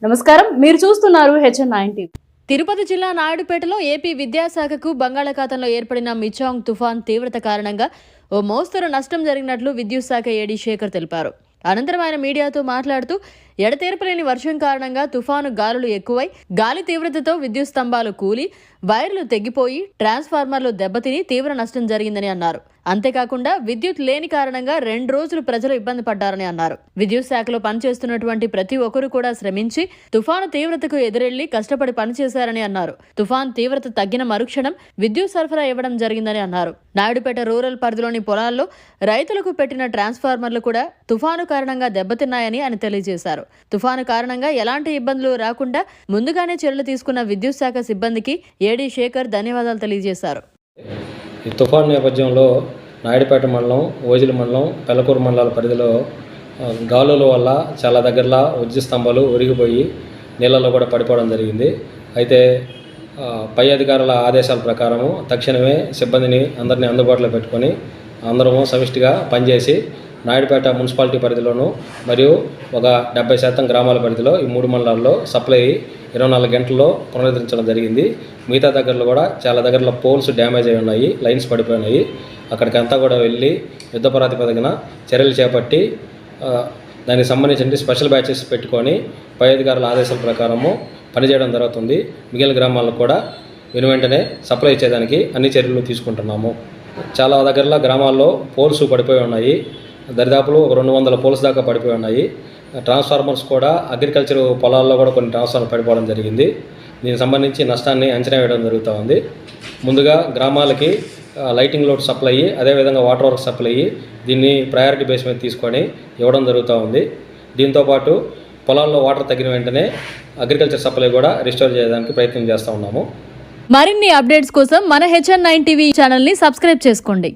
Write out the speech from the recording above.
నమస్కారం, మీరు చూస్తున్నారు HN9 టీవీ. తిరుపతి జిల్లా నాయుడుపేటలో ఏపీ విద్యాశాఖకు బంగాళాఖాతంలో ఏర్పడిన మిచాంగ్ తుఫాన్ తీవ్రత కారణంగా ఓ మోస్తరు నష్టం జరిగినట్లు విద్యుత్ శాఖ ఏడీ శేఖర్ తెలిపారు. అనంతరం ఆయన మీడియాతో మాట్లాడుతూ ఎడతెరపలేని వర్షం కారణంగా తుఫాను గాలులు ఎక్కువై గాలి తీవ్రతతో విద్యుత్ స్తంభాలు కూలి వైర్లు తెగిపోయి ట్రాన్స్ఫార్మర్లు దెబ్బతిని తీవ్ర నష్టం జరిగిందని అన్నారు. అంతేకాకుండా విద్యుత్ లేని కారణంగా 2 రోజులు ప్రజలు ఇబ్బంది పడ్డారని అన్నారు. విద్యుత్ శాఖలో పనిచేస్తున్నటువంటి ప్రతి ఒక్కరు కూడా శ్రమించి తుఫాను తీవ్రతకు ఎదురెళ్లి కష్టపడి పనిచేశారని అన్నారు. తుఫాను తీవ్రత తగ్గిన మరుక్షణం విద్యుత్ సరఫరా ఇవ్వడం జరిగిందని అన్నారు. నాయుడుపేట రూరల్ పరిధిలోని పొలాల్లో రైతులకు పెట్టిన ట్రాన్స్ఫార్మర్లు కూడా తుఫాను కారణంగా దెబ్బతిన్నాయని ఆయన తెలియజేశారు. తుఫాను కారణంగా ఎలాంటి ఇబ్బందులు రాకుండా ముందుగానే చర్యలు తీసుకున్న విద్యుత్ శాఖ సిబ్బందికి ఏడీ శేఖర్ ధన్యవాదాలు తెలియజేశారు. ఈ తుఫాను నేపథ్యంలో నాయుడుపేట మండలం, ఓజిలి మండలం, పెళ్లకూరు మండలాల పరిధిలో గాలుల వల్ల చాలా దగ్గరలో విద్యుత్ స్తంభాలు ఒరిగిపోయి నీళ్ళలో కూడా పడిపోవడం జరిగింది. అయితే పై అధికారుల ఆదేశాల ప్రకారము తక్షణమే సిబ్బందిని అందరినీ అందుబాటులో పెట్టుకొని అందరము సమిష్టిగా పనిచేసి నాయుడుపేట మున్సిపాలిటీ పరిధిలోను మరియు ఒక 70% గ్రామాల పరిధిలో ఈ 3 మండలాల్లో సప్లై 24 గంటల్లో పునరుద్ధరించడం జరిగింది. మిగతా దగ్గరలో కూడా చాలా దగ్గరలో పోల్స్ డ్యామేజ్ అయి ఉన్నాయి, లైన్స్ పడిపోయినాయి. అక్కడికంతా కూడా వెళ్ళి యుద్ధ ప్రాతిపదికన చర్యలు చేపట్టి దానికి సంబంధించిన స్పెషల్ బ్యాచెస్ పెట్టుకొని పై అధికారుల ఆదేశాల ప్రకారము పనిచేయడం జరుగుతుంది. మిగిలిన గ్రామాలకు కూడా వెంటనే సప్లై ఇచ్చేదానికి అన్ని చర్యలు తీసుకుంటున్నాము. చాలా దగ్గరలో గ్రామాల్లో పోల్స్ పడిపోయి ఉన్నాయి. దరిదాపులు 200 పోల్స్ దాకా పడిపోయి ఉన్నాయి. ట్రాన్స్ఫార్మర్స్ కూడా అగ్రికల్చర్ పొలాల్లో కూడా కొన్ని ట్రాన్స్ఫార్మర్ పడిపోవడం జరిగింది. దీనికి సంబంధించి నష్టాన్ని అంచనా వేయడం జరుగుతూ ఉంది. ముందుగా గ్రామాలకి లైటింగ్ లోడ్ సప్లై, అదేవిధంగా వాటర్ వర్క్ సప్లై, దీన్ని ప్రయారిటీ బేస్ మీద తీసుకొని ఇవ్వడం జరుగుతూ ఉంది. దీంతోపాటు పొలాల్లో వాటర్ తగ్గిన వెంటనే అగ్రికల్చర్ సప్లై కూడా రిస్టోర్ చేయడానికి ప్రయత్నం చేస్తూ ఉన్నాము. మరిన్ని అప్డేట్స్ కోసం మన HN9 టీవీ ఛానల్ని సబ్స్క్రైబ్ చేసుకోండి.